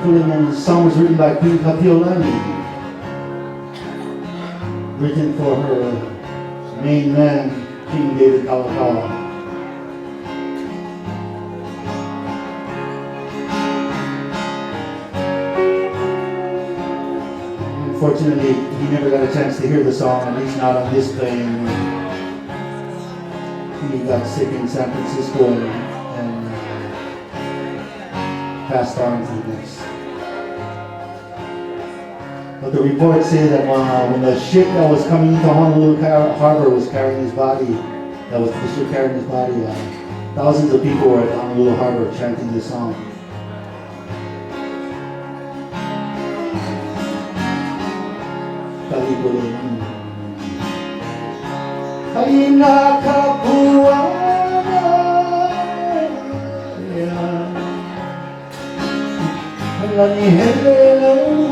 The song was written by Queen Kapiolani, written for her main man, King David Kalakaua. Unfortunately, he never got a chance to hear the song, at least not on this plane. He got sick in San Francisco and passed on to the next. But the reports say that when the ship that was coming into Honolulu Harbor was carrying his body, that was the ship carrying his body, thousands of people were at Honolulu Harbor chanting this song. Lani hello